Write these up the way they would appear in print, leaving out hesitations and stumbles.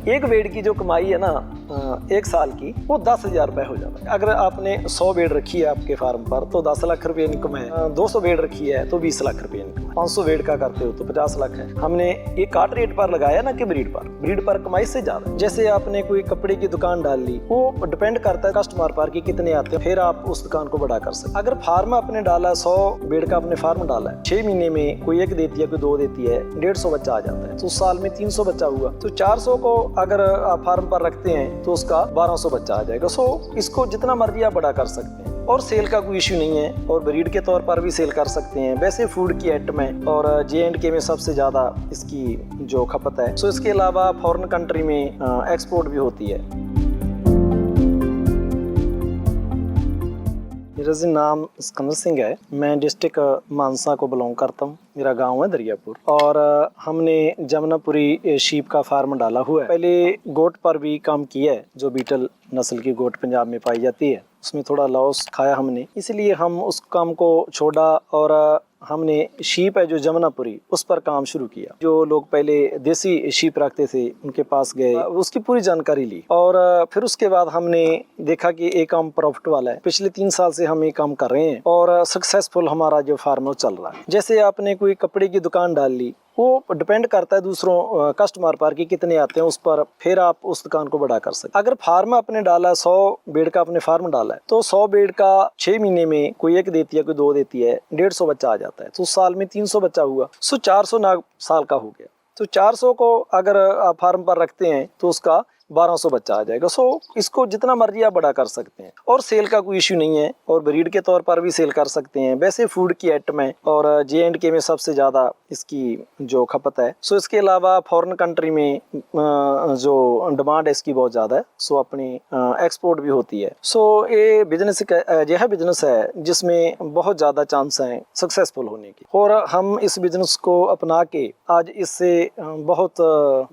एक बेड की जो कमाई है ना एक साल की, वो 10,000 रुपए हो जाता है। अगर आपने 100 बेड रखी है आपके फार्म पर तो 10 लाख रुपए इनकम है। 200 बेड रखी है तो 20 लाख रुपए इनकम है। 500 बेड का करते हो तो 50 लाख है। हमने ये काट रेट पर लगाया ना कि ब्रीड पर कमाई से ज्यादा। जैसे आपने कोई कपड़े की दुकान डाल ली, वो डिपेंड करता है कस्टमर पर कि कितने आते हैं, फिर आप उस दुकान को बड़ा कर सकते। अगर फार्म आपने डाला 100 बेड का आपने फार्म डाला है, 6 महीने में कोई 1 देती है, कोई 2 देती है, 150 बच्चा आ जाता है, तो साल में 300 बच्चा हुआ, तो 400 को अगर आप फार्म पर रखते हैं तो उसका 1200 बच्चा आ जाएगा। सो इसको जितना मर्जी आप बड़ा कर सकते हैं और सेल का कोई इश्यू नहीं है, और ब्रीड के तौर पर भी सेल कर सकते हैं। वैसे फूड की आइटम है और J&K में सबसे ज़्यादा इसकी जो खपत है। सो इसके अलावा फॉरेन कंट्री में एक्सपोर्ट भी होती है। मेरा जी नाम सिकंदर सिंह है। मैं डिस्ट्रिक्ट मानसा को बिलोंग करता हूँ। मेरा गांव है दरियापुर और हमने जमुनापुरी शीप का फार्म डाला हुआ है। पहले गोट पर भी काम किया है, जो बीटल नस्ल की गोट पंजाब में पाई जाती है। उसमें थोड़ा लॉस खाया हमने, इसलिए हम उस काम को छोड़ा और हमने शीप है जो जमुनापुरी, उस पर काम शुरू किया। जो लोग पहले देसी शीप रखते थे उनके पास गए, उसकी पूरी जानकारी ली और फिर उसके बाद हमने देखा कि ये काम प्रॉफिट वाला है। पिछले 3 साल से हम ये काम कर रहे हैं और सक्सेसफुल हमारा जो फार्म चल रहा है। जैसे आपने कोई कपड़े की दुकान डाल ली, वो डिपेंड करता है दूसरों कस्टमर पर कि कितने आते हैं, उस पर फिर आप उस दुकान को बड़ा कर सकते। अगर फार्म आपने डाला 100 बेड का आपने फार्म डाला है, तो 100 बेड का 6 महीने में कोई 1 देती है, कोई 2 देती है, 150 बच्चा आ जाता है, तो साल में 300 बच्चा हुआ, सो 400 नाग साल का हो गया। तो 400 को अगर आप फार्म पर रखते हैं तो उसका 1200 बच्चा आ जाएगा। सो इसको जितना मर्जी आप बड़ा कर सकते हैं और सेल का कोई इश्यू नहीं है, और ब्रीड के तौर पर भी सेल कर सकते हैं। वैसे फूड की आइटम है और J&K में सबसे ज्यादा इसकी जो खपत है। सो इसके अलावा फॉरेन कंट्री में जो डिमांड है इसकी बहुत ज्यादा है, सो अपनी एक्सपोर्ट भी होती है। सो ये बिजनेस यह बिजनेस है जिसमें बहुत ज्यादा चांस है सक्सेसफुल होने की, और हम इस बिजनेस को अपना के आज इससे बहुत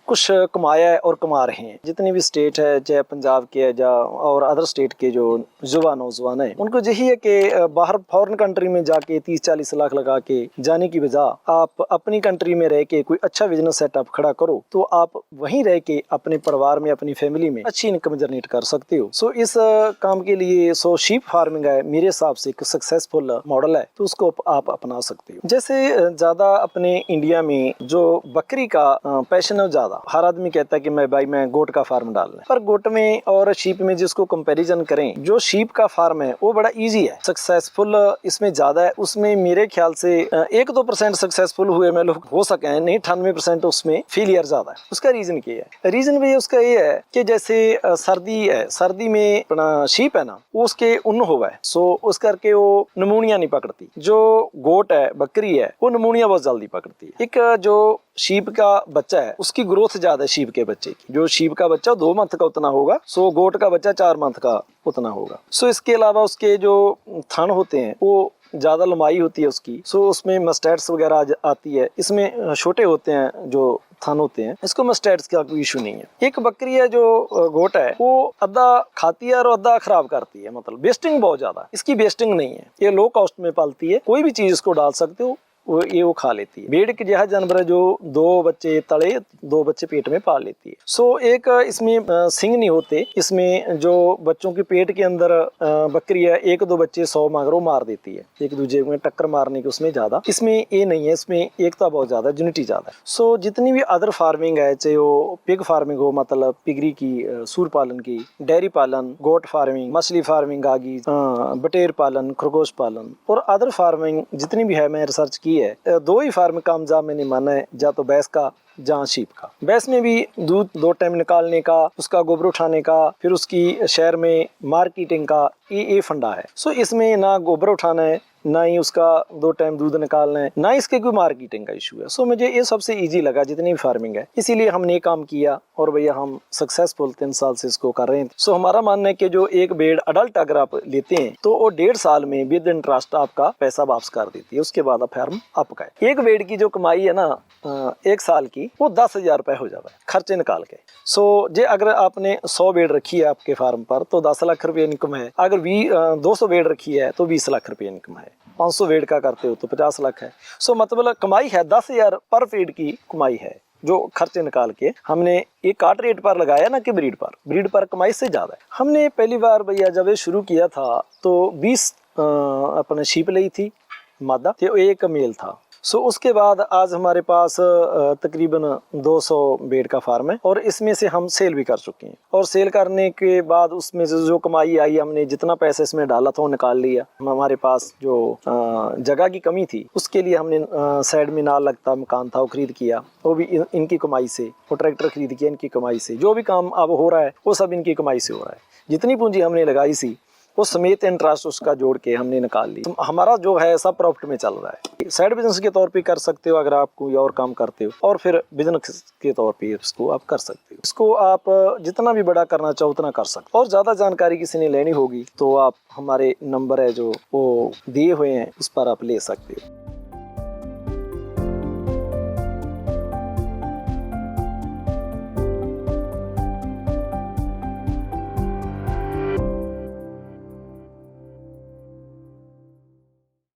कुछ कमाया है और कमा रहे हैं। जितनी भी स्टेट है, चाहे पंजाब के है और अदर स्टेट के जो युवा नौजवान है, उनको यही है कि बाहर फॉरेन कंट्री में जाके 30-40 लाख लगा के जाने की बजाय आप अपनी कंट्री में रह के कोई अच्छा बिजनेस सेटअप खड़ा करो, तो आप वहीं रह के अपने परिवार में, अपनी फैमिली में अच्छी इनकम जनरेट कर सकते हो। सो इस काम के लिए शीप फार्मिंग है मेरे हिसाब से एक सक्सेसफुल मॉडल है, तो उसको आप अपना सकते हो। जैसे ज्यादा अपने इंडिया में जो बकरी का पैशन है ज्यादा, हर आदमी कहता है कि मैं गोट का फार्म डालना है, पर गोट में और शीप में जिसको कंपैरिजन करें, जो शीप का फार्म है वो बड़ा इजी है, सक्सेसफुल इसमें ज्यादा है। उसमें मेरे ख्याल से 1-2% सक्सेसफुल हुए में लोग हो सके हैं, नहीं 98% उसमें फेलियर ज्यादा है। उसका रीजन क्या है? रीजन भी उसका ये है कि जैसे सर्दी है, सर्दी में अपना शीप है ना, उसके ऊन हुआ है, सो उस करके वो निमोनिया नहीं पकड़ती। जो गोट है, बकरी है, वो निमोनिया बहुत जल्दी पकड़ती है। एक जो शीप का बच्चा है उसकी ग्रोथ ज्यादा है शीप के बच्चे की। जो शीप का बच्चा 2 मंथ का उतना होगा, सो गोट का बच्चा 4 मंथ का उतना होगा। सो इसके अलावा उसके जो थन होते हैं वो ज्यादा लंबाई होती है उसकी, सो उसमें मस्टैड्स वगैरह आती है। इसमें छोटे होते हैं जो थन होते हैं, इसको मस्टैड्स का कोई इशू नहीं है। एक बकरी है जो गोट है, वो अद्धा खाती है और अद्धा खराब करती है, मतलब वेस्टिंग बहुत ज्यादा। इसकी वेस्टिंग नहीं है, ये लो कॉस्ट में पालती है, कोई भी चीज इसको डाल सकते हो, वो खा लेती है। भेड़ के जैसा जानवर है जो 2 बच्चे तले, 2 बच्चे पेट में पाल लेती है। सो एक इसमें सिंग नहीं होते, इसमें जो बच्चों के पेट के अंदर बकरी है, 1-2 बच्चे 100 मगर मार देती है, एक दूसरे में टक्कर मारने की उसमें ज्यादा। इसमें ये नहीं है, इसमें एकता बहुत ज्यादा, यूनिटी ज्यादा है। सो जितनी भी अदर फार्मिंग है, चाहे वो पिग फार्मिंग हो, मतलब पिगरी की, सूर पालन की, डेयरी पालन, गोट फार्मिंग, मछली फार्मिंग आ गई, बटेर पालन, खरगोश पालन और अदर फार्मिंग जितनी भी है, मैं रिसर्च की है। 2 ही फार्म कामयाब मैंने माना है, या तो भैंस का जहाँ शीप का। भैंस में भी दूध 2 टाइम निकालने का, उसका गोबर उठाने का, फिर उसकी शहर में मार्केटिंग का, ये फंडा है। सो इसमें ना गोबर उठाना है, ना ही उसका 2 टाइम दूध निकालना है, ना इसके कोई मार्केटिंग का इशू है। सो मुझे ये सबसे इजी लगा जितनी भी फार्मिंग है, इसीलिए हमने ये काम किया और भैया हम सक्सेसफुल 3 साल से इसको कर रहे हैं। सो हमारा मानना है कि जो एक बेड अडल्ट अगर आप लेते हैं तो वो 1.5 साल में विद इंटरेस्ट आपका पैसा वापस कर देती है, उसके बाद फार्म आपका है। एक बेड की जो कमाई है ना एक साल की, वो 10,000 रुपए हो जाता है खर्चे निकाल के। सो जे अगर आपने 100 बेड रखी है आपके फार्म पर तो 10 लाख रुपए इनकम है। अगर 200 बेड रखी है तो 20 लाख रुपए इनकम है। 500 बेड का करते हो तो 50 लाख है। सो मतलब कमाई है 10,000 पर फीड की कमाई है। जो खर्चे निकाल के हमने ये काट रेट पर लगाया ना कि ब्रीड पर कमाई से ज़्यादा है। हमने पहली बार भैया जब ये शुरू किया था तो 20 अपने शीप ली थी मादा, तो एक मेल था। सो उसके बाद आज हमारे पास तकरीबन 200 बेड का फार्म है और इसमें से हम सेल भी कर चुके हैं। और सेल करने के बाद उसमें से जो कमाई आई, हमने जितना पैसा इसमें डाला था वो निकाल लिया। हमारे पास जो जगह की कमी थी उसके लिए हमने साइड में ना लगता मकान था वो खरीद किया, वो भी इनकी कमाई से। वो ट्रैक्टर खरीद किया इनकी कमाई से। जो भी काम अब हो रहा है वो सब इनकी कमाई से हो रहा है। जितनी पूंजी हमने लगाई सी वो समेत इंटरेस्ट उसका जोड़ के हमने निकाल ली। तो हमारा जो है सब प्रॉफिट में चल रहा है। साइड बिजनेस के तौर पे कर सकते हो अगर आप कोई और काम करते हो, और फिर बिजनेस के तौर पे इसको आप कर सकते हो। इसको आप जितना भी बड़ा करना चाहो उतना कर सकते हो। और ज़्यादा जानकारी किसी ने लेनी होगी तो आप हमारे नंबर है जो वो दिए हुए हैं उस पर आप ले सकते हो।